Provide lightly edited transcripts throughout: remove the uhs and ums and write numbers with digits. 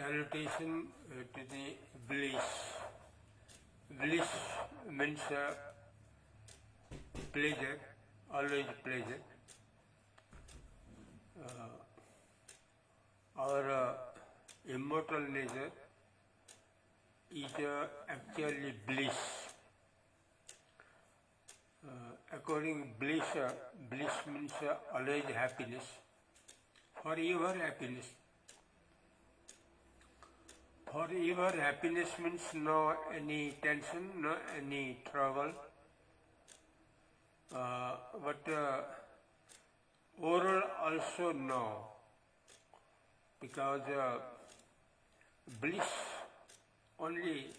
Salutation to the bliss. Bliss means pleasure, always pleasure. Our immortal nature is actually bliss. According bliss, bliss means always happiness, forever happiness. Forever happiness means no any tension, no any trouble. But oral also no, because bliss only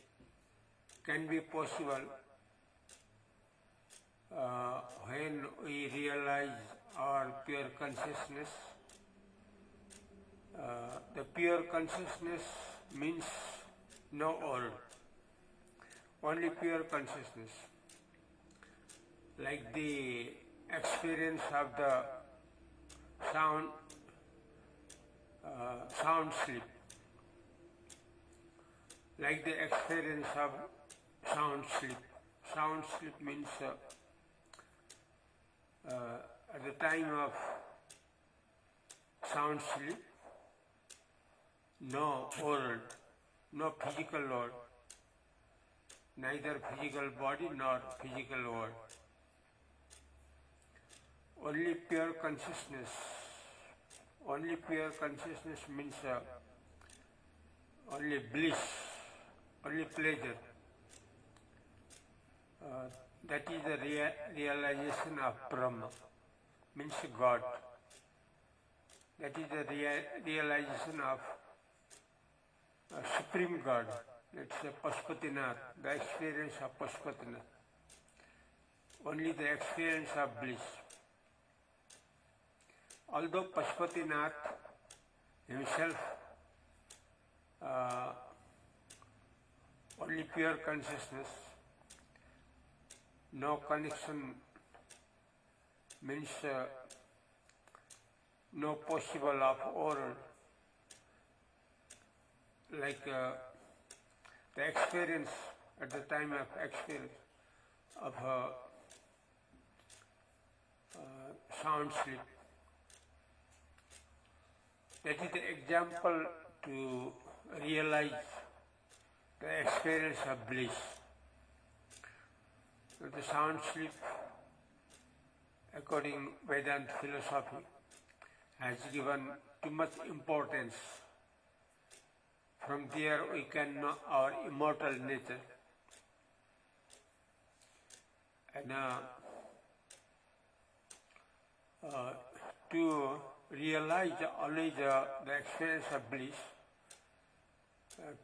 can be possible when we realize our pure consciousness. The pure consciousness means no all, only pure consciousness. Like the experience of the sound sleep. Like the experience of sound sleep. Sound sleep means at the time of sound sleep, no world, no physical world, neither physical body nor physical world. Only pure consciousness. Only pure consciousness means only bliss, only pleasure. That is the realization of Brahma, means God. That is the realization of Supreme God. That's Pashupatinath, the experience of Pashupatinath. Only the experience of bliss. Although Pashupatinath himself only pure consciousness, no connection, means no possible of oral, like the experience at the time of experience of sound sleep. That is the example to realize the experience of bliss. So the sound sleep, according Vedanta philosophy, has given too much importance. From there we can know our immortal nature. And to realize always the experience of bliss,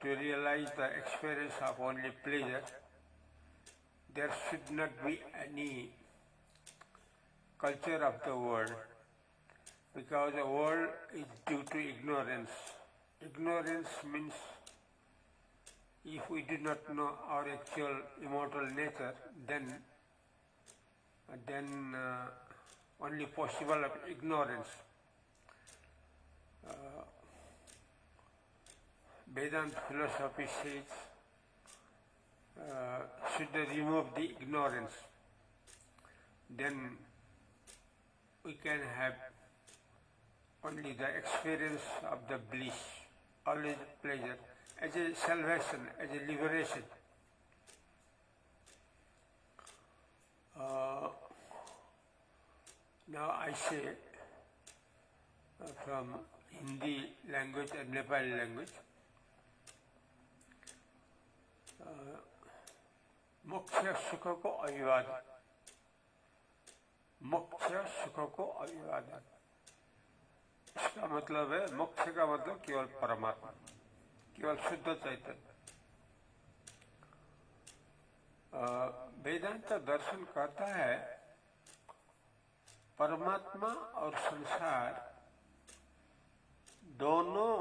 to realize the experience of only pleasure, there should not be any culture of the world, because the world is due to ignorance. Ignorance means if we do not know our actual immortal nature, then only possible of ignorance. Vedanta philosophy says should remove the ignorance, then we can have only the experience of the bliss, always pleasure, as a salvation, as a liberation. Now I say from Hindi language and Nepali language, मोक्ष सुख को अभिवादन, मोक्ष सुख को अभिवादन। इसका मतलब है, मोक्ष का मतलब केवल परमात्मा, केवल शुद्ध चैतन्य। वेदांत दर्शन कहता है परमात्मा और संसार दोनों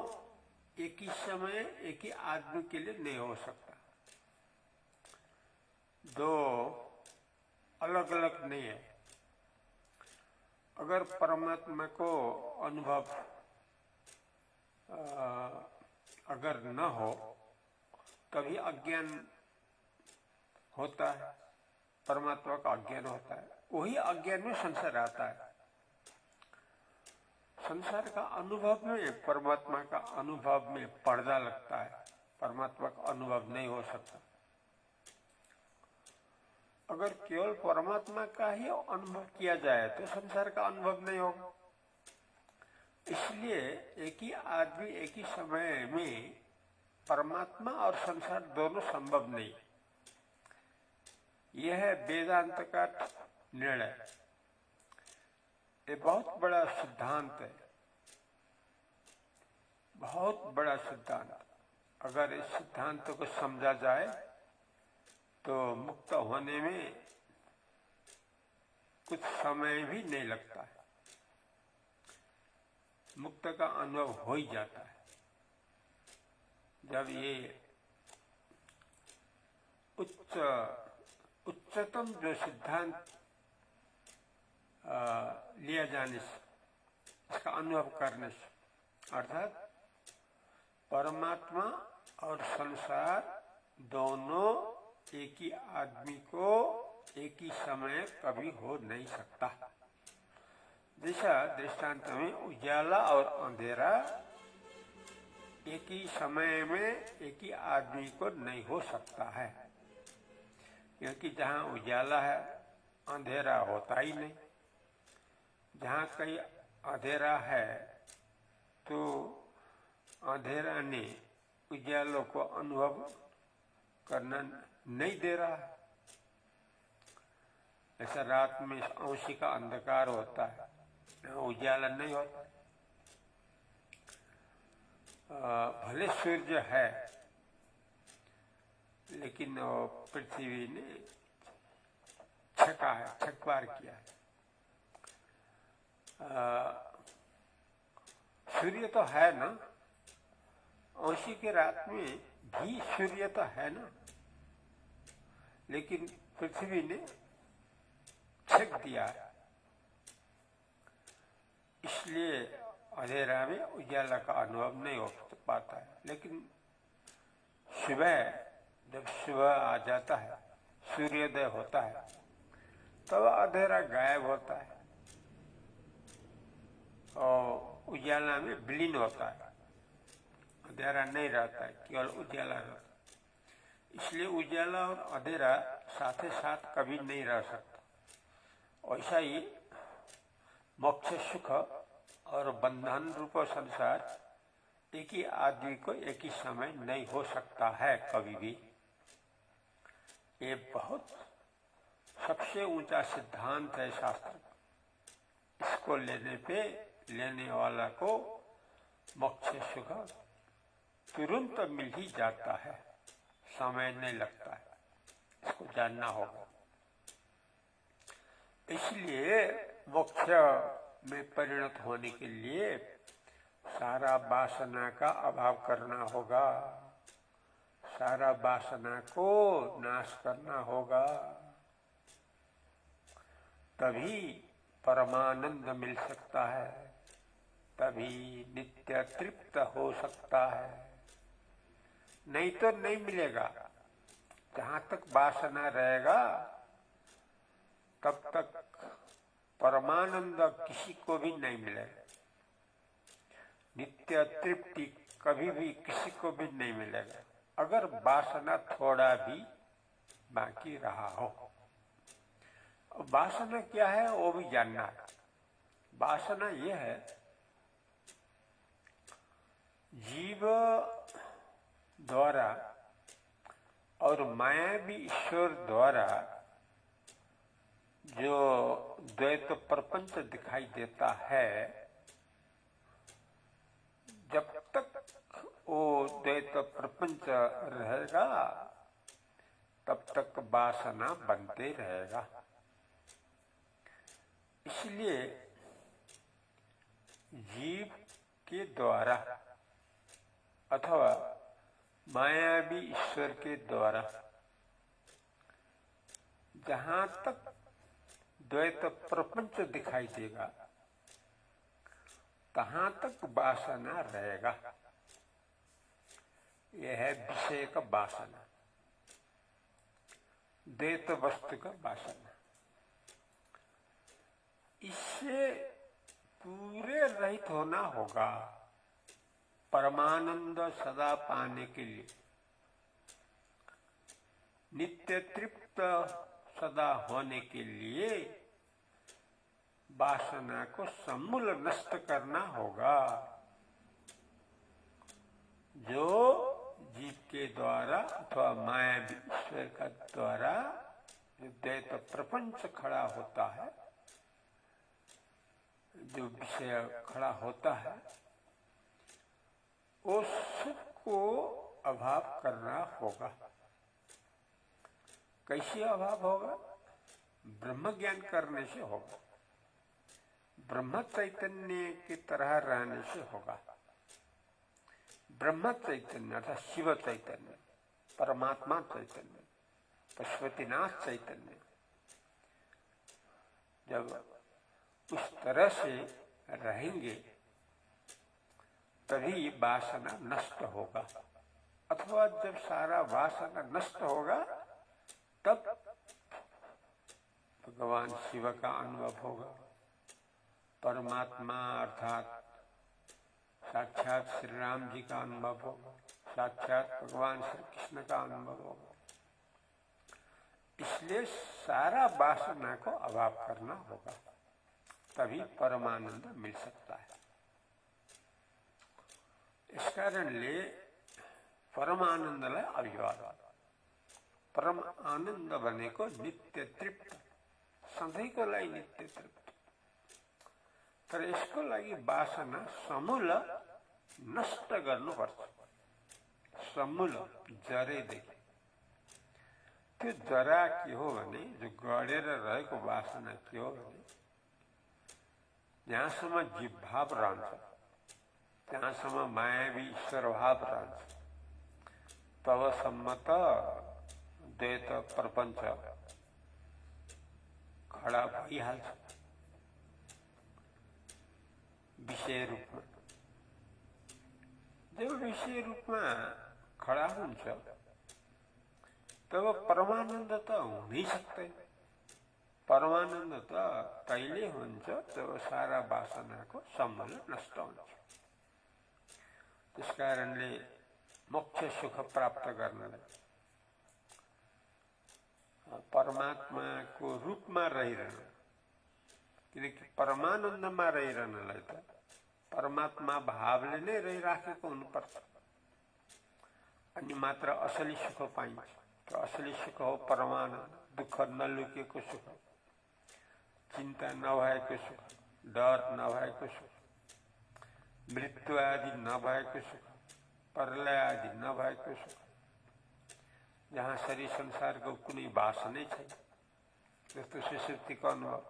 एक ही समय एक ही आदमी के लिए नहीं हो सकता, दो अलग अलग नहीं है। अगर परमात्मा को अनुभव अगर न हो तभी अज्ञान होता है, परमात्मा का अज्ञान होता है। वही अज्ञान में संसार आता है। संसार का अनुभव में, परमात्मा का अनुभव में पर्दा लगता है। परमात्मा का अनुभव नहीं हो सकता। अगर केवल परमात्मा का ही अनुभव किया जाए तो संसार का अनुभव नहीं होगा। इसलिए एक ही आदमी एक ही समय में परमात्मा और संसार दोनों संभव नहीं। यह है वेदांत का निर्णय। ये बहुत बड़ा सिद्धांत है, बहुत बड़ा सिद्धांत। अगर इस सिद्धांत को समझा जाए तो मुक्त होने में कुछ समय भी नहीं लगता है। मुक्त का अनुभव हो ही जाता है जब ये उच्चतम जो सिद्धांत लिया जाने से, इसका अनुभव करने से, अर्थात परमात्मा और संसार दोनों एक ही आदमी को एक ही समय कभी हो नहीं सकता। जैसा दृष्टांत में उजाला और अंधेरा एक ही समय में एक ही आदमी को नहीं हो सकता है, क्योंकि जहाँ उजाला है अंधेरा होता ही नहीं। जहाँ कहीं अंधेरा है तो अंधेरा ने उजालों को अनुभव करना नहीं दे रहा है। ऐसा रात में आंशी का अंधकार होता है, उजाला नहीं होता। भले सूर्य है लेकिन पृथ्वी ने छकवार किया है। सूर्य तो है ना, औशी की रात में भी सूर्य तो है ना, लेकिन पृथ्वी ने छक दिया है। इसलिए अंधेरा में उजाला का अनुभव नहीं हो पाता है। लेकिन सुबह जब सुबह आ जाता है, सूर्योदय होता है, तब अंधेरा गायब होता है और उजाला में विलीन होता है। अंधेरा नहीं रहता है, केवल उजाला रहता है। इसलिए उजाला और अंधेरा साथ साथ कभी नहीं रह सकता। ऐसा ही मोक्ष सुख और बंधन रूप संसार एक ही आदमी को एक ही समय नहीं हो सकता है कभी भी। ये बहुत सबसे ऊंचा सिद्धांत है शास्त्र। इसको लेने वाला को मोक्ष सुख तुरंत मिल ही जाता है, समय नहीं लगता है। इसको जानना होगा। इसलिए मोक्ष में परिणत होने के लिए सारा वासना का अभाव करना होगा, सारा वासना को नाश करना होगा, तभी परमानंद मिल सकता है, तभी नित्य तृप्त हो सकता है। नहीं तो नहीं मिलेगा। जहां तक वासना रहेगा तब तक परमानंद किसी को भी नहीं मिलेगा। नित्य तृप्ति कभी भी किसी को भी नहीं मिलेगा अगर वासना थोड़ा भी बाकी रहा हो। वासना क्या है वो भी जानना है। वासना ये है, जीव द्वारा और मायावी ईश्वर द्वारा जो द्वैत प्रपंच दिखाई देता है, जब तक वो द्वैत प्रपंच रहेगा तब तक वासना बनते रहेगा। इसलिए जीव के द्वारा अथवा मायावी ईश्वर के द्वारा जहां तक द्वैत प्रपंच दिखाई देगा तहां तक वासना रहेगा। यह है विषय का वासना, द्वैत वस्तु का वासना। इससे पूरे रहित होना होगा परमानंद सदा पाने के लिए। नित्य तृप्त सदा होने के लिए वासना को समूल नष्ट करना होगा। जो जीव के द्वारा अथवा माया ईश्वर का द्वारा जो द्वैत प्रपंच खड़ा होता है, जो विषय खड़ा होता है, उस सुख को अभाव करना होगा। कैसे अभाव होगा? ब्रह्म ज्ञान करने से होगा, ब्रह्म चैतन्य की तरह रहने से होगा। ब्रह्म चैतन्य अर्थात शिव चैतन्य, परमात्मा चैतन्य, पशुपतिनाथ चैतन्य, जब उस तरह से रहेंगे तभी वासना नष्ट होगा। अथवा जब सारा वासना नष्ट होगा तब भगवान शिव का अनुभव होगा। परमात्मा अर्थात साक्षात श्री राम जी का अनुभव होगा, साक्षात भगवान श्री कृष्ण का अनुभव होगा। इसलिए सारा वासना को अभाव करना होगा, तभी परमानंद मिल सकता है। इस कारण ले परमानंद ला अभिवाद। परम आनंद बने को नित्य तृप्त, सधैँ को लागि नित्य तृप्त। तर यसको लागि वासना समूल नष्ट गर्नुपर्छ। समूल जरेदेखि। त्यो जरा के हो भने, जो गडेर रहेको वासना के हो भने, जहाँसम्म जीव भाव रहन्छ, त्यहाँसम्म मायावी ईश्वर भाव रहन्छ, तबसम्म त द्वैत प्रपञ्च खडा भइहाल्छ विषय रूपमा। जब विषय रूपमा खडा हुन्छ तब परमानन्द त हुनै सक्दैन। परमानन्द त कहिले हुन्छ जब सारा वासनाको समूल नष्ट हुन्छ। त्यसकारणले मोक्ष सुख प्राप्त गर्नलाई परमात्माको रूपमा रहिरहन, किनकि परमानन्दमा रहिरहनलाई त परमात्मा भावले नै रहिराखेको हुनुपर्छ, अनि मात्र असली सुख पाइन्छ। त्यो असली सुख हो परमानन्द, दुःख नलुकेको सुख, चिन्ता नभएको सुख, डर नभएको सुख, मृत्यु आदि नभएको सुख, प्रलय आदि नभएको सुख, जहाँ शरीर संसारको कुनै भाष नै छैन। जस्तो सुषुप्तिको अनुभव।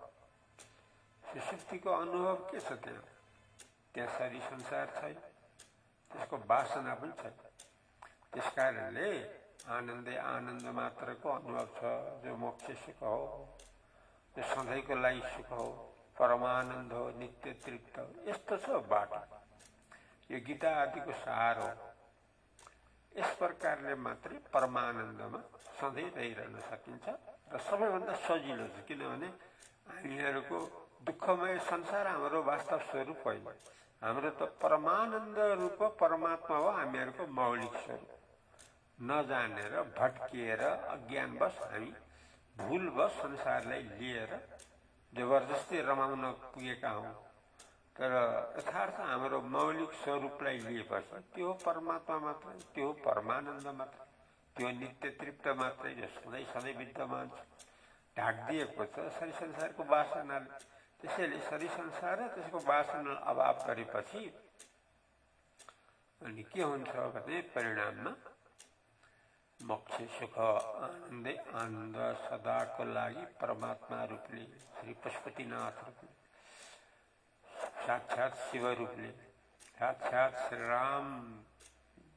सुषुप्तिको अनुभव के छ? त्यहाँ शरीर संसार छैन, त्यसको वासना पनि छैन। त्यसकारणले आनन्दै आनन्द मात्रको अनुभव छ, जो मोक्ष सुख हो, जो सधैँको लागि सुख हो, परमानन्द हो, नित्य तृप्त हो। यस्तो छ बाटो। यो गीता आदिको सार हो। यस प्रकारले मात्रै परमानन्दमा सधैँ रहिरहन सकिन्छ र सबैभन्दा सजिलो छ। किनभने हामीहरूको दुःखमय संसार हाम्रो वास्तव स्वरूप होइन। हाम्रो त परमानन्द रूप परमात्मा हो, हामीहरूको मौलिक स्वरूप। नजानेर भट्किएर अज्ञानवश हामी भूलवश संसारलाई लिएर जबरजस्ती रमाउन पुगेका हौँ। तर यथार्थ हाम्रो मौलिक स्वरूपलाई लिएपछि त्यो परमात्मा मात्रै, त्यो परमानन्द मात्रै, त्यो नित्य तृप्त मात्रै, जो सधैँ सधैँ विद्यमान छ, ढाकिदिएको छ शरीर संसारको वासनाले। त्यसैले शरीर संसार र त्यसको वासना अभाव गरेपछि अनि के हुन्छ भने परिणाममा मोक्ष सुख आनन्दै आनन्द सदाको लागि परमात्मा रूपले, श्री पशुपतिनाथ रूपले, साक्षात शिव रूपले, साक्षात श्री राम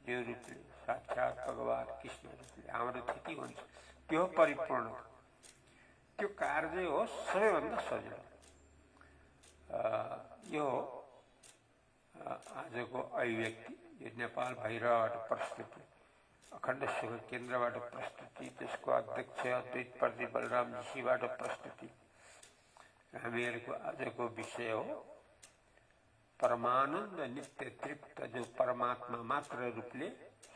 जी रूपले, साक्षात भगवान कृष्ण रूपले हाम्रो स्थिति हुन्छ। त्यो परिपूर्ण, त्यो कार्य हो सबैभन्दा सजिलो। यो आजको अभिव्यक्ति, यो नेपाल भइरहेको परिस्थिति अखण्ड सुख केन्द्रबाट प्रस्तुति, त्यसको अध्यक्ष अद्वैत प्रदीप बलराम ऋषिबाट प्रस्तुति। हामीहरूको आजको विषय हो परमानन्द नित्य तृप्त, जो परमात्मा मात्र रूपले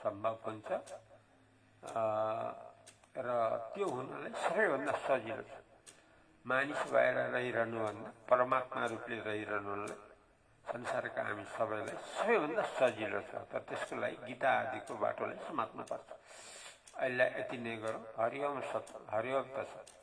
सम्भव हुन्छ र त्यो हुनलाई सबैभन्दा सजिलो छ। मानिस भएर रहिरहनुभन्दा परमात्मा रूपले रहिरहनुलाई संसारका हामी सबैलाई सबैभन्दा सजिलो छ। तर त्यसको लागि गीता आदिको बाटोलाई समात्नुपर्छ। अहिले यति नै गरौँ। हरिओम सत, हरिओम तसत।